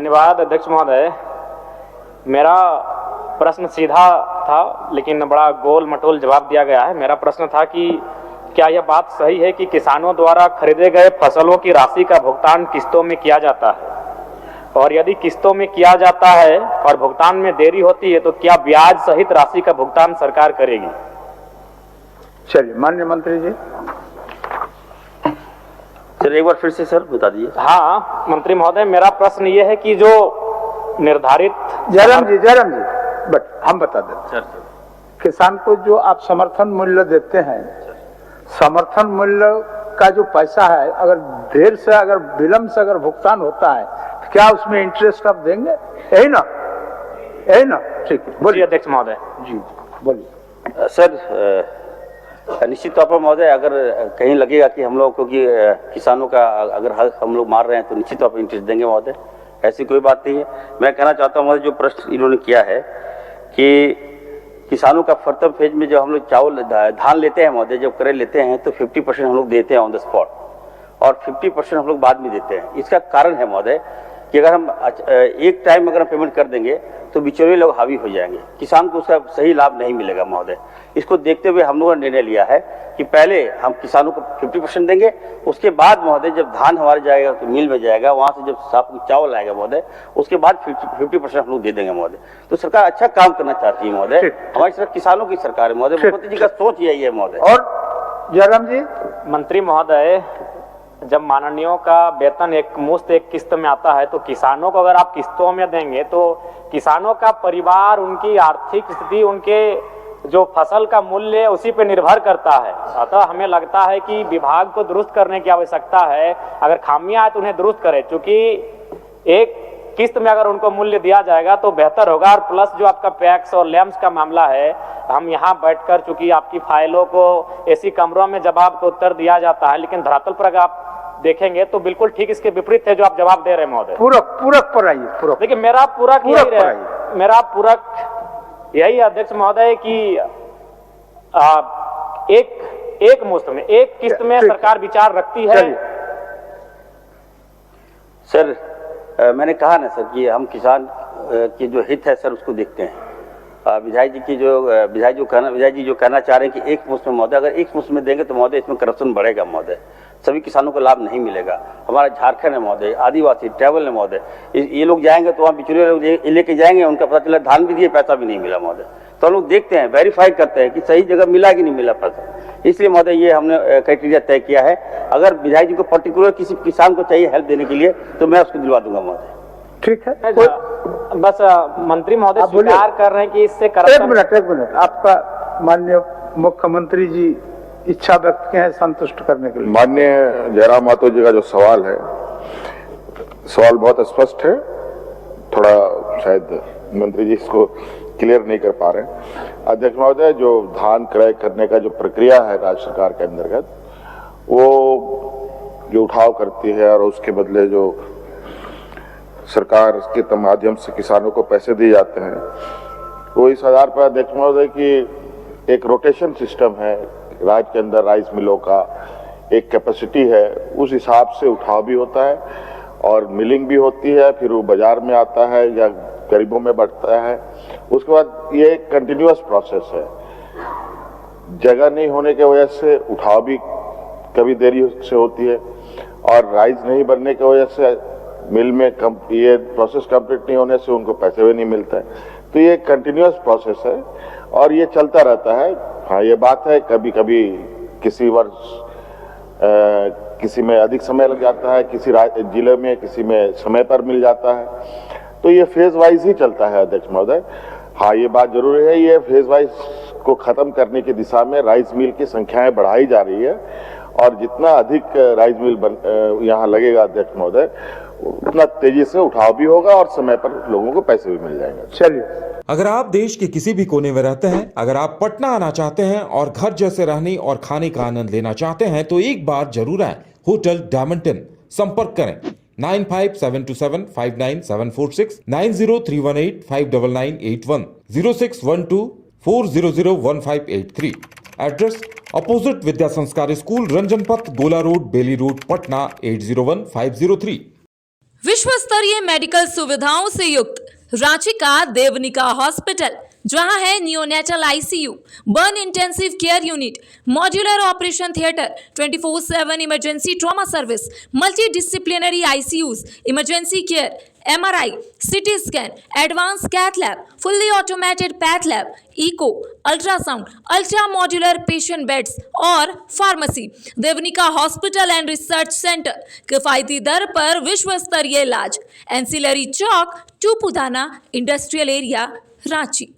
धन्यवाद अध्यक्ष महोदय। मेरा प्रश्न सीधा था लेकिन बड़ा गोल मटोल जवाब दिया गया है। मेरा प्रश्न था कि क्या यह बात सही है कि किसानों द्वारा खरीदे गए फसलों की राशि का भुगतान किस्तों में किया जाता है, और यदि किस्तों में किया जाता है और भुगतान में देरी होती है तो क्या ब्याज सहित राशि का भुगतान सरकार करेगी? चलिए माननीय मंत्री जी। सर एक बार फिर से सर बता दीजिए। हाँ मंत्री महोदय, मेरा प्रश्न ये है कि जो निर्धारित जयराम जी बट हम बता देते हैं, किसान को जो आप समर्थन मूल्य देते हैं, समर्थन मूल्य का जो पैसा है अगर देर से अगर विलंब से अगर भुगतान होता है तो क्या उसमें इंटरेस्ट आप देंगे? यही ना? ठीक है, बोलिए अध्यक्ष महोदय। जी बोलिए। सर निश्चित तौर पर महोदय, अगर कहीं लगेगा कि हम लोग क्योंकि किसानों का अगर हक हम लोग मार रहे हैं तो निश्चित तौर पर इंटरेस्ट देंगे महोदय, ऐसी कोई बात नहीं है। मैं कहना चाहता हूँ महोदय, जो प्रश्न इन्होंने किया है कि किसानों का प्रथम फेज में जो हम लोग चावल धान लेते हैं महोदय, जब क्रय लेते हैं तो 50% हम लोग देते हैं ऑन द स्पॉट और 50% हम लोग बाद में देते हैं। इसका कारण है महोदय कि अगर हम एक टाइम अगर हम पेमेंट कर देंगे तो बिचौलिए लोग हावी हो जाएंगे, किसान को उसका सही लाभ नहीं मिलेगा महोदय। इसको देखते हुए हम लोगों ने निर्णय लिया है कि पहले हम किसानों को 50% देंगे, उसके बाद महोदय जब धान हमारे जाएगा तो मिल में जाएगा, वहाँ से जब साफ चावल आएगा महोदय उसके बाद 50% हम लोग दे देंगे महोदय। तो सरकार अच्छा काम करना चाहती है महोदय, हमारी सरकार किसानों की सरकार है महोदय, मुख्यमंत्री जी का सोच यही है महोदय। और जयराम जी। मंत्री महोदय, जब माननीयों का वेतन एक मुश्त एक किस्त में आता है तो किसानों को अगर आप किस्तों में देंगे तो किसानों का परिवार, उनकी आर्थिक स्थिति, उनके जो फसल का मूल्य उसी पे निर्भर करता है। अतः हमें लगता है कि विभाग को दुरुस्त करने की आवश्यकता है। अगर खामियां है तो उन्हें दुरुस्त करें, क्योंकि एक किस्त में अगर उनको मूल्य दिया जाएगा तो बेहतर होगा। और प्लस जो आपका पैक्स और लैम्स का मामला है, हम यहाँ बैठकर चूंकि आपकी फाइलों को ऐसी कमरों में जवाब को उत्तर दिया जाता है, लेकिन धरातल पर अगर आप देखेंगे तो बिल्कुल ठीक इसके विपरीत है जो आप जवाब दे रहे हैं महोदय। पूरक पर आइए, पूरक। देखिए मेरा पूरक यही अध्यक्ष महोदय कि एक मुश्त में एक किस्त में सरकार विचार रखती है। सर मैंने कहा ना सर कि हम किसान की जो हित है सर उसको देखते हैं। विधायक जी जो कहना चाह रहे हैं कि एक मुश्त में महोदय, अगर एक मुश्त में देंगे तो महोदय इसमें करप्शन बढ़ेगा महोदय, सभी किसानों को लाभ नहीं मिलेगा। हमारा झारखंड है महोदय, आदिवासी ट्रैवल है महोदय, ये लोग जाएंगे तो वहाँ बिचौलिए लोग लेके जाएंगे, उनका पता चला धान भी दिए पैसा भी नहीं मिला महोदय। तो हम लोग देखते हैं, वेरीफाई करते हैं कि सही जगह मिला कि नहीं मिला पैसा। इसलिए महोदय ये हमने क्राइटेरिया तय किया है। अगर विधायक जी को पर्टिकुलर किसी किसान को चाहिए हेल्प देने के लिए तो मैं उसको दिलवा दूंगा महोदय। ठीक है, बस मंत्री महोदय स्वीकार कर रहे हैं कि इससे एक मिनट आपका माननीय मुख्यमंत्री जी इच्छा व्यक्त किए हैं संतुष्ट करने के लिए। माननीय जयराम मातो जी का जो सवाल है, सवाल बहुत स्पष्ट है, थोड़ा शायद मंत्री जी इसको क्लियर नहीं कर पा रहे। अध्यक्ष महोदय, जो धान क्रय करने का जो प्रक्रिया है राज्य सरकार के अंतर्गत, वो जो उठाव करती है और उसके बदले जो सरकार के माध्यम से किसानों को पैसे दिए जाते हैं, वो इस आधार पर अध्यक्ष महोदय की एक रोटेशन सिस्टम है राज्य के अंदर, राइस मिलों का एक कैपेसिटी है, उस हिसाब से उठाव भी होता है और मिलिंग भी होती है, फिर वो बाजार में आता है या गरीबों में बढ़ता है। उसके बाद ये एक कंटिन्यूअस प्रोसेस है। जगह नहीं होने की वजह से उठाव भी कभी देरी से होती है और राइस नहीं बनने की वजह से मिल में ये प्रोसेस कंप्लीट नहीं होने से उनको पैसे भी नहीं मिलता है। तो ये कंटिन्यूअस प्रोसेस है और ये चलता रहता है। हाँ, ये बात है कभी कभी किसी वर्ष किसी में अधिक समय लग जाता है, किसी जिले में किसी में समय पर मिल जाता है, तो ये फेज वाइज ही चलता है अध्यक्ष महोदय। हाँ, ये बात जरूरी है, ये फेज वाइज को खत्म करने की दिशा में राइस मिल की संख्याएं बढ़ाई जा रही है और जितना अधिक राइस मिल यहाँ लगेगा अध्यक्ष महोदय, उतना तेजी से उठाव भी होगा और समय पर लोगों को पैसे भी मिल जाएंगे। चलिए, अगर आप देश के किसी भी कोने में रहते हैं, अगर आप पटना आना चाहते हैं और घर जैसे रहने और खाने का आनंद लेना चाहते हैं तो एक बार जरूर आए होटल डायमंटन। संपर्क करें 9572759746, 9031859981, 0612400158 एड्रेस अपोजिट विद्या संस्कार स्कूल, रंजन पथ, गोला रोड, बेली रोड, पटना 801503। विश्व स्तरीय मेडिकल सुविधाओं से युक्त रांची का देवनिका हॉस्पिटल, जहां है neonatal ICU, burn intensive care unit, modular operation theatre, 24/7 emergency trauma service, multi disciplinary ICUs, emergency care, MRI, CT scan, advance cath lab, fully automated path lab, echo, ultrasound, ultra modular patient beds और pharmacy. Devanika hospital and research centre, किफायती दर पर विश्व स्तरीय इलाज। Ancillary Chowk, Tupudana industrial area, Ranchi.